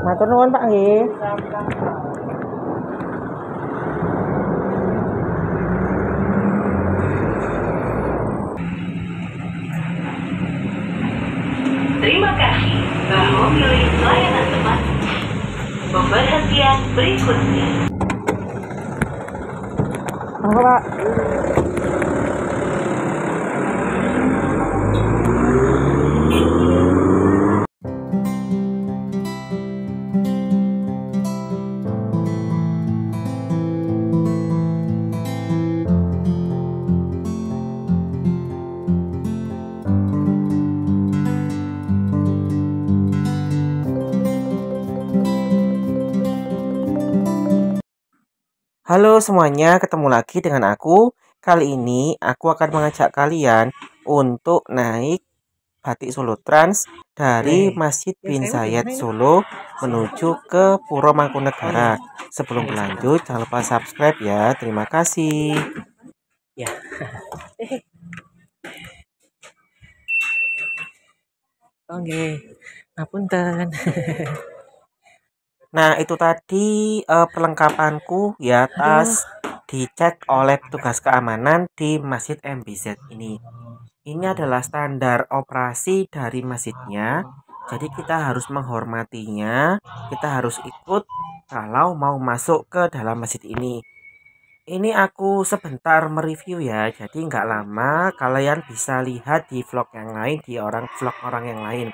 Matur nuwun Pak nggih. Terima kasih telah memilih layanan tepat. Pemberhentian berikutnya. Monggo Pak. Halo semuanya, ketemu lagi dengan aku. Kali ini aku akan mengajak kalian untuk naik batik Solo Trans dari Masjid bin Zayed Solo menuju ke Puro Mangkunegara. Sebelum berlanjut, jangan lupa subscribe ya. Terima kasih. Ya. Oke. Ngapunten. Nah, itu tadi perlengkapanku ya, tas dicek oleh petugas keamanan di Masjid MBZ ini. Ini adalah standar operasi dari masjidnya. Jadi kita harus menghormatinya, kita harus ikut kalau mau masuk ke dalam masjid ini. Ini aku sebentar mereview ya, jadi nggak lama. Kalian bisa lihat di vlog yang lain, di vlog orang yang lain.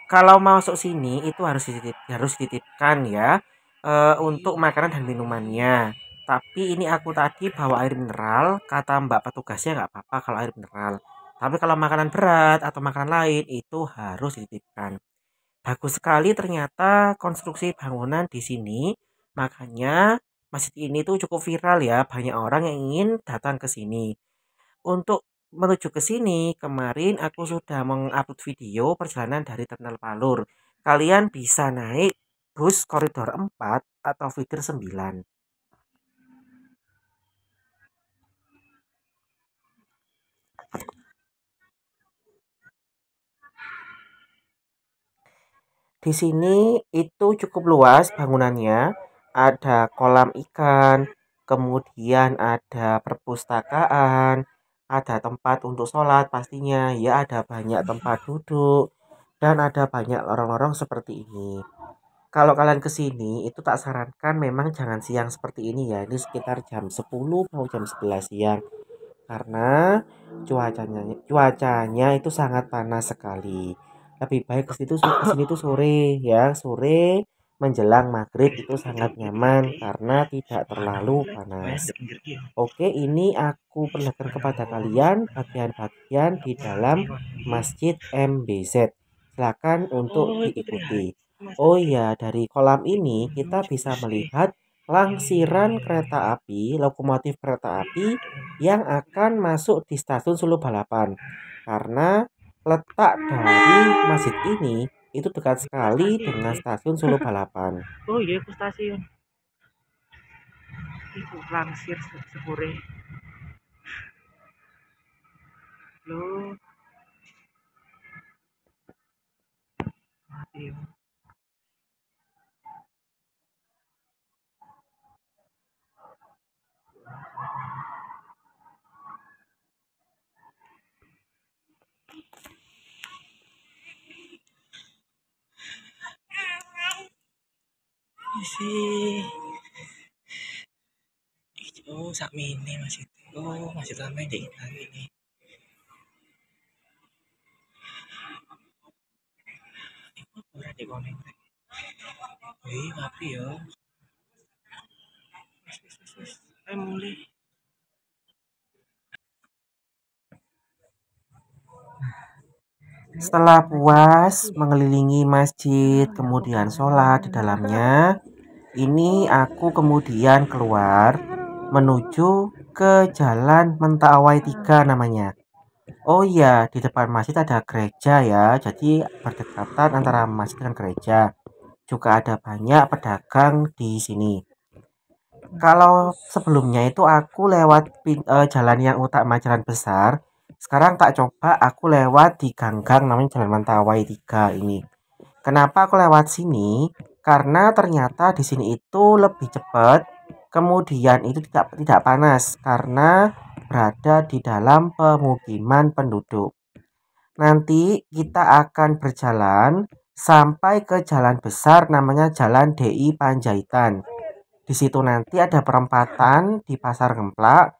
Kalau masuk sini itu harus dititipkan ya untuk makanan dan minumannya. Tapi ini aku tadi bawa air mineral, kata Mbak petugasnya nggak apa-apa kalau air mineral. Tapi kalau makanan berat atau makanan lain itu harus dititipkan. Bagus sekali ternyata konstruksi bangunan di sini. Makanya masjid ini tuh cukup viral ya, banyak orang yang ingin datang ke sini. Untuk menuju ke sini, kemarin aku sudah mengupload video perjalanan dari Terminal Palur. Kalian bisa naik bus koridor 4 atau feeder 9. Di sini itu cukup luas bangunannya, ada kolam ikan, kemudian ada perpustakaan, ada tempat untuk sholat pastinya, ya ada banyak tempat duduk, dan ada banyak lorong-lorong seperti ini. Kalau kalian ke sini itu tak sarankan memang jangan siang seperti ini ya, ini sekitar jam 10 mau jam 11 siang. Karena cuacanya itu sangat panas sekali. Lebih baik ke sini tuh sore ya, sore menjelang maghrib itu sangat nyaman karena tidak terlalu panas. Oke, ini aku perlihatkan kepada kalian bagian-bagian di dalam Masjid MBZ. Silakan untuk diikuti. Oh ya, dari kolam ini kita bisa melihat langsiran kereta api, lokomotif kereta api yang akan masuk di stasiun Solo Balapan. Karena letak dari masjid ini itu dekat sekali dengan stasiun Solo Balapan. Oh iya, ke stasiun. Itu langsir sepure. Loh. Mati. Isi. Oh, sak mini masih. Oh, masih lama deh ini. Ora di komen. Wih, tapi ya. Mulai. Setelah puas mengelilingi masjid, kemudian sholat di dalamnya, ini aku kemudian keluar menuju ke Jalan Mentawai 3 namanya. Oh iya, di depan masjid ada gereja ya, jadi berdekatan antara masjid dan gereja. Juga ada banyak pedagang di sini. Kalau sebelumnya itu aku lewat jalan yang utama, jalan besar. Sekarang tak coba aku lewat di ganggang namanya Jalan Mentawai 3 ini. Kenapa aku lewat sini? karena ternyata di sini itu lebih cepat, kemudian itu tidak panas karena berada di dalam pemukiman penduduk. Nanti kita akan berjalan sampai ke jalan besar namanya Jalan DI Panjaitan. Di situ nanti ada perempatan di Pasar Ngemplak.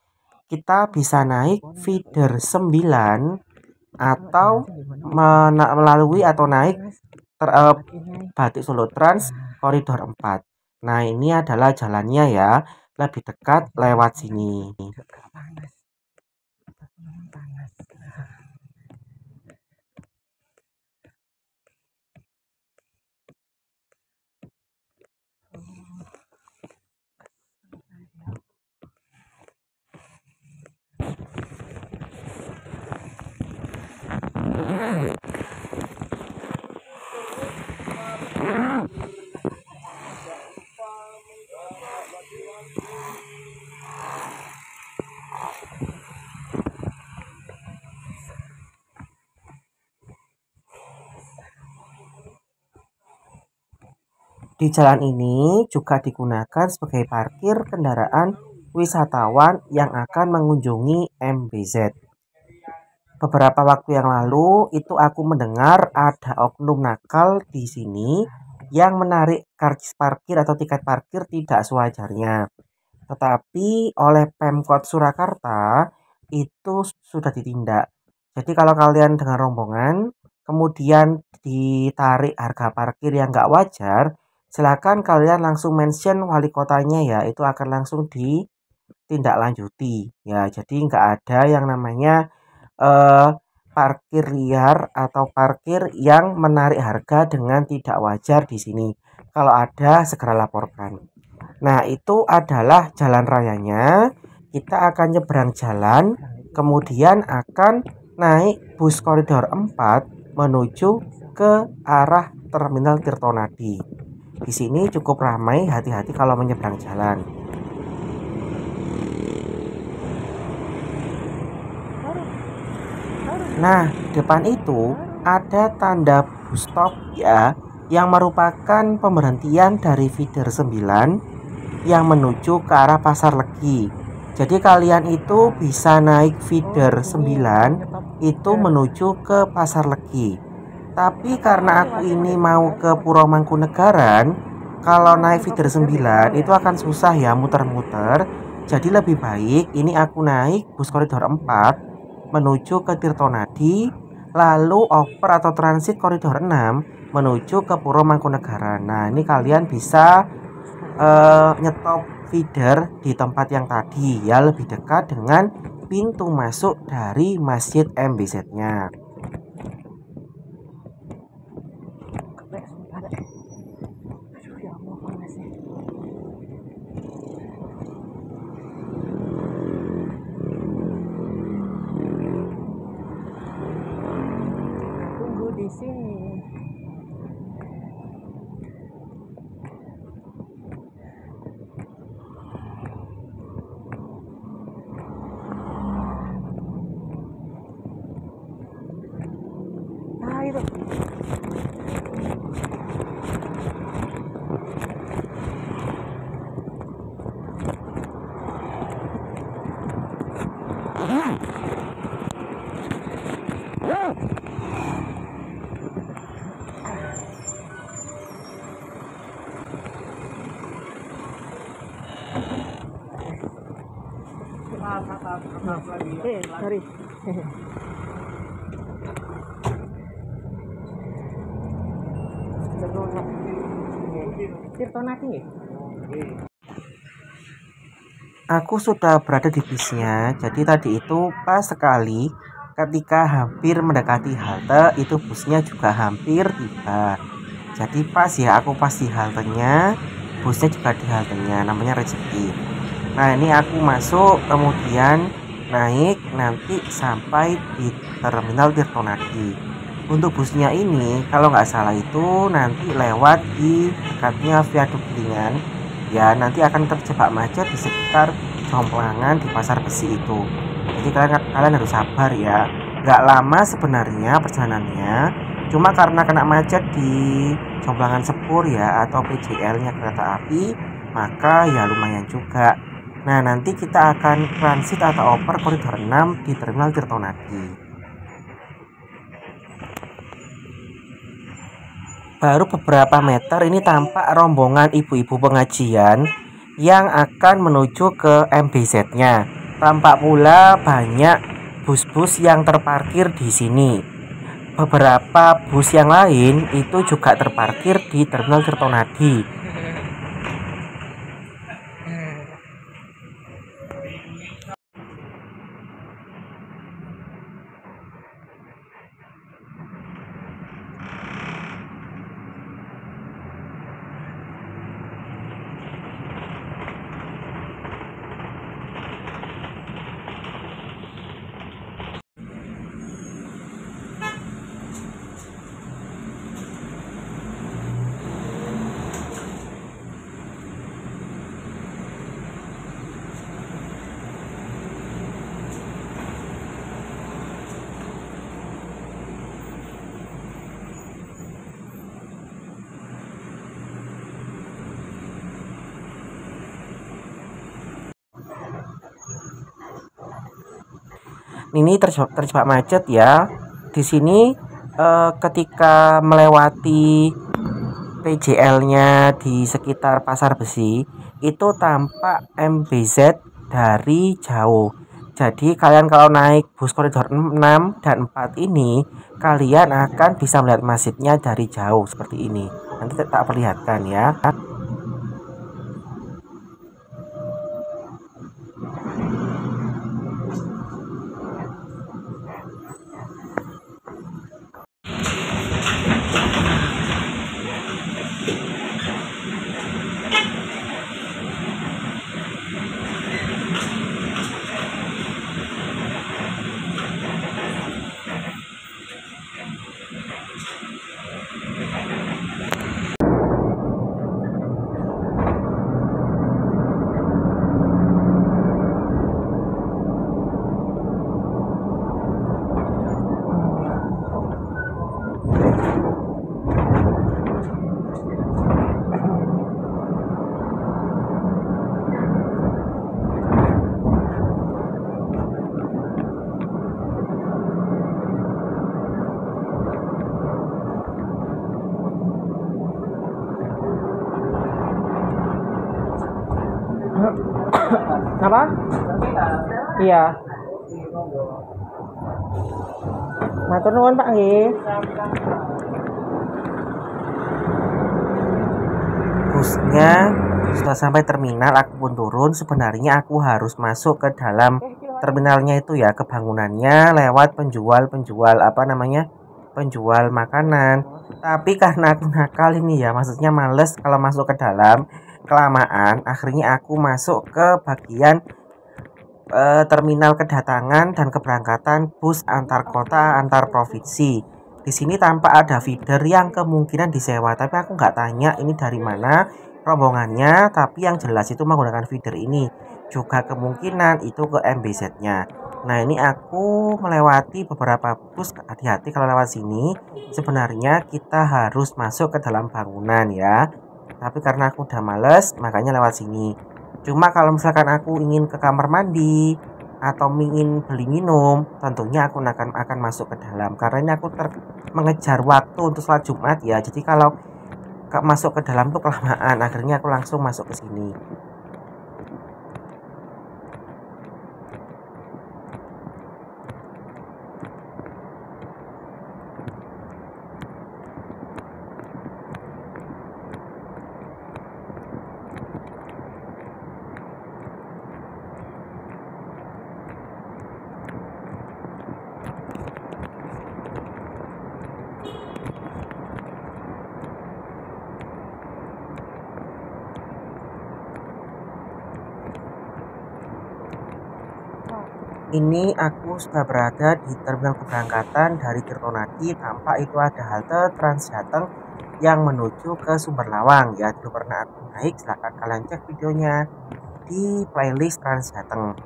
Kita bisa naik feeder 9 atau melalui atau naik Batik Solo Trans koridor 4. Nah, ini adalah jalannya ya, lebih dekat lewat sini. Di jalan ini juga digunakan sebagai parkir kendaraan wisatawan yang akan mengunjungi MBZ. Beberapa waktu yang lalu itu aku mendengar ada oknum nakal di sini yang menarik karcis parkir atau tiket parkir tidak sewajarnya. Tetapi oleh Pemkot Surakarta itu sudah ditindak. Jadi kalau kalian dengan rombongan kemudian ditarik harga parkir yang nggak wajar, silakan kalian langsung mention wali kotanya ya, itu akan langsung ditindaklanjuti ya. Jadi nggak ada yang namanya parkir liar atau parkir yang menarik harga dengan tidak wajar di sini. Kalau ada segera laporkan. Nah, itu adalah jalan rayanya. Kita akan nyebrang jalan, kemudian akan naik bus koridor 4 menuju ke arah Terminal Tirtonadi. Di sini cukup ramai, hati-hati kalau menyeberang jalan. Nah, depan itu ada tanda bus stop ya, yang merupakan pemberhentian dari feeder 9 yang menuju ke arah Pasar Legi. Jadi kalian itu bisa naik feeder 9 itu menuju ke Pasar Legi. Tapi karena aku ini mau ke Puro Mangkunegaran, kalau naik feeder 9 itu akan susah ya, muter-muter. Jadi lebih baik ini aku naik bus koridor 4 menuju ke Tirtonadi, lalu oper atau transit koridor 6 menuju ke Puro Mangkunegaran. Nah, ini kalian bisa nyetop feeder di tempat yang tadi ya, lebih dekat dengan pintu masuk dari Masjid MBZ-nya. Tunggu di sini. Ah, itu. Sorry. Tirtonadi. Aku sudah berada di bisnya. Jadi tadi itu pas sekali ketika hampir mendekati halte itu busnya juga hampir tiba. Jadi pas ya, aku pas di haltenya, busnya juga di haltenya, namanya rezeki. Nah, ini aku masuk kemudian naik nanti sampai di Terminal Tirtonadi. Untuk busnya ini kalau nggak salah itu nanti lewat di dekatnya Viaduk Gilingan ya, nanti akan terjebak macet di sekitar Jomplangan di Pasar Besi itu. Jadi kalian harus sabar ya, nggak lama sebenarnya perjalanannya, cuma karena kena macet di jomplangan sepur ya atau PJL-nya kereta api, maka ya lumayan juga. Nah, nanti kita akan transit atau oper koridor 6 di Terminal Tirtonadi. Baru beberapa meter ini tampak rombongan ibu-ibu pengajian yang akan menuju ke MBZ-nya. Tampak pula banyak bus-bus yang terparkir di sini. Beberapa bus yang lain itu juga terparkir di Terminal Tirtonadi. Ini terjebak macet ya. Di sini ketika melewati PJL-nya di sekitar Pasar Besi itu tampak MBZ dari jauh. Jadi kalian kalau naik bus koridor 6 dan 4 ini, kalian akan bisa melihat masjidnya dari jauh seperti ini. Nanti tak perlihatkan ya. Apa? Iya. Matur nuwun Pak nggih. Busnya sudah sampai terminal, aku pun turun. Sebenarnya aku harus masuk ke dalam terminalnya itu ya, ke bangunannya lewat penjual apa namanya? Penjual makanan. Tapi karena aku nakal ini ya, maksudnya males kalau masuk ke dalam, kelamaan, akhirnya aku masuk ke bagian terminal kedatangan dan keberangkatan bus antar kota antar provinsi. Di sini tampak ada feeder yang kemungkinan disewa, tapi aku nggak tanya ini dari mana rombongannya, tapi yang jelas itu menggunakan feeder ini. Juga kemungkinan itu ke MBZ-nya. Nah, ini aku melewati beberapa bus, hati-hati kalau lewat sini. Sebenarnya kita harus masuk ke dalam bangunan ya. Tapi karena aku udah males, makanya lewat sini. Cuma kalau misalkan aku ingin ke kamar mandi atau ingin beli minum, tentunya aku akan masuk ke dalam. Karena ini aku mengejar waktu untuk sholat Jumat ya. Jadi kalau masuk ke dalam tuh kelamaan, akhirnya aku langsung masuk ke sini. Ini aku sudah berada di terminal keberangkatan dari Tirtonadi. Tampak itu ada halte Transjateng yang menuju ke Sumber Lawang ya. Dulu pernah aku naik, silahkan kalian cek videonya di playlist Transjateng.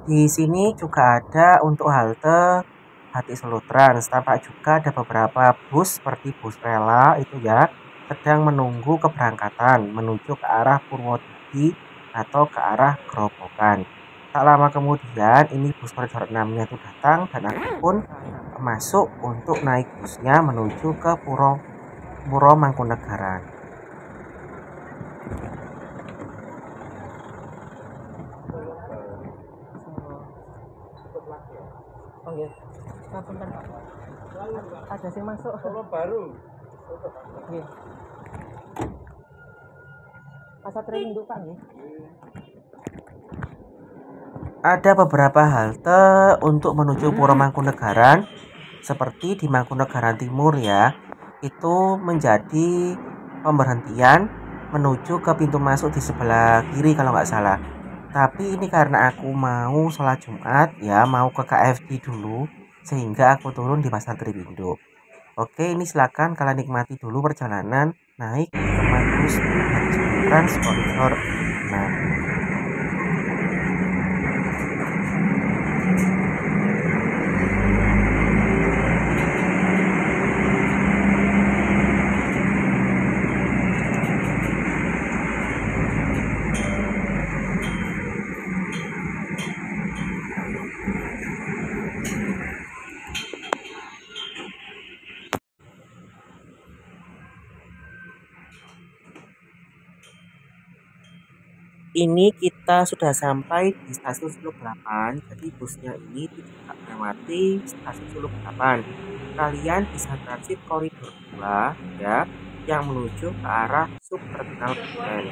Di sini juga ada untuk halte Batik Solo Trans. Tampak juga ada beberapa bus seperti bus rela itu ya. sedang menunggu keberangkatan menuju ke arah Purwodadi atau ke arah Grobogan. Tak lama kemudian ini bus koridor 6-nya itu datang dan aku pun masuk untuk naik busnya menuju ke Puro Mangkunegaran. Oh iya, bentar Pak. Ada sih masuk. Solo baru. Nggih. Pasar Induk Pak nggih. Ada beberapa halte untuk menuju Puro Mangkunegaran, seperti di Mangkunegaran Timur ya. Itu menjadi pemberhentian menuju ke pintu masuk di sebelah kiri kalau nggak salah. Tapi ini karena aku mau sholat Jumat ya, mau ke KFD dulu, sehingga aku turun di Pasar Triwindo. Oke, ini silakan kalian nikmati dulu perjalanan naik ke bus Trans Koridor 6. Ini kita sudah sampai di stasiun Suluk 8. Jadi busnya ini tidak melewati stasiun Suluk 8. Kalian bisa transit koridor 2 ya, yang menuju ke arah subterminal Beken.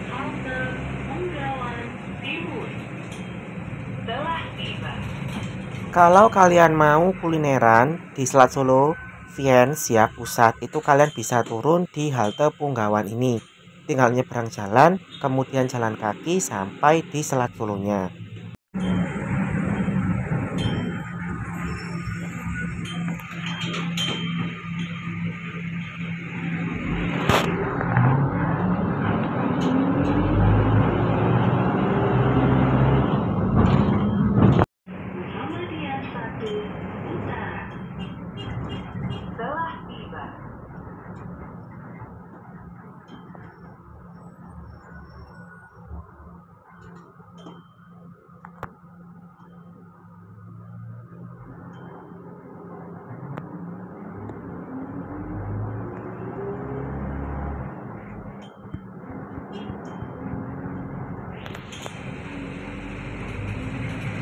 Halte Punggawan Timur telah tiba. Kalau kalian mau kulineran di Selat Solo Viens ya pusat, itu kalian bisa turun di halte Punggawan ini. Tinggal nyebrang jalan, kemudian jalan kaki sampai di Selat Solonya. Muhammadiyah 1 Utara telah tiba.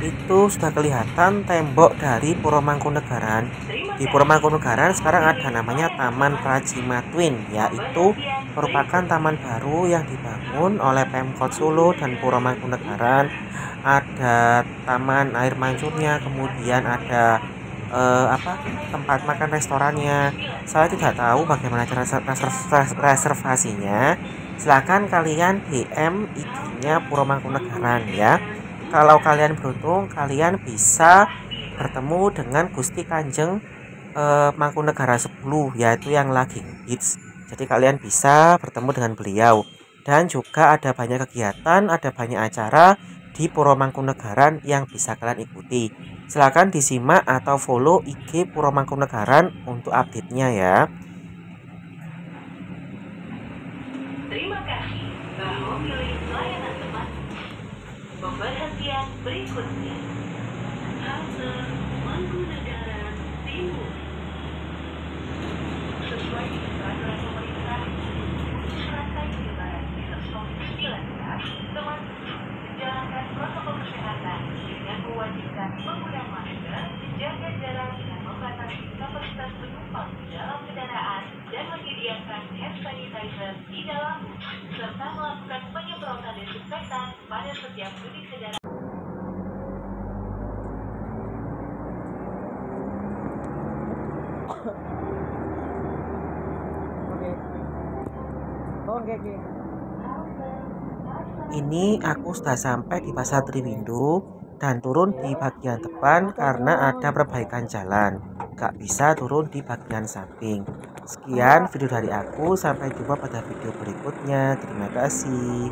Itu sudah kelihatan tembok dari Puro Mangkunegaran. Di Puro Mangkunegaran sekarang ada namanya Taman Prajima Twin, yaitu merupakan taman baru yang dibangun oleh Pemkot Solo dan Puro Mangkunegaran. Ada taman air mancurnya, kemudian ada tempat makan restorannya. Saya tidak tahu bagaimana cara reservasinya. Silahkan kalian DM IG-nya Puro Mangkunegaran ya. Kalau kalian beruntung, kalian bisa bertemu dengan Gusti Kanjeng Mangkunegara 10, yaitu yang lagi hits. Jadi kalian bisa bertemu dengan beliau. Dan juga ada banyak kegiatan, ada banyak acara di Puro Mangkunegaran yang bisa kalian ikuti. Silahkan disimak atau follow IG Puro Mangkunegaran untuk update-nya ya. Terima kasih telah memilih layanan teman. Pemberhentian berikutnya halte Mangkunegaran Timur. Sesuai dengan peraturan pemerintah Putus Rantai Penyebaran Virus COVID-19, teman menjalankan protokol kesehatan dengan mewajibkan menggunakan masker, menjaga jarak dan membatasi kapasitas penumpang di dalam kendaraan dan menyediakan hand sanitizer di dalam bus, serta melakukan penyemprotan desinfektan pada setiap unit kendaraan. Ini aku sudah sampai di Pasar Triwindo dan turun di bagian depan karena ada perbaikan jalan. Gak bisa turun di bagian samping. Sekian video dari aku, sampai jumpa pada video berikutnya. Terima kasih.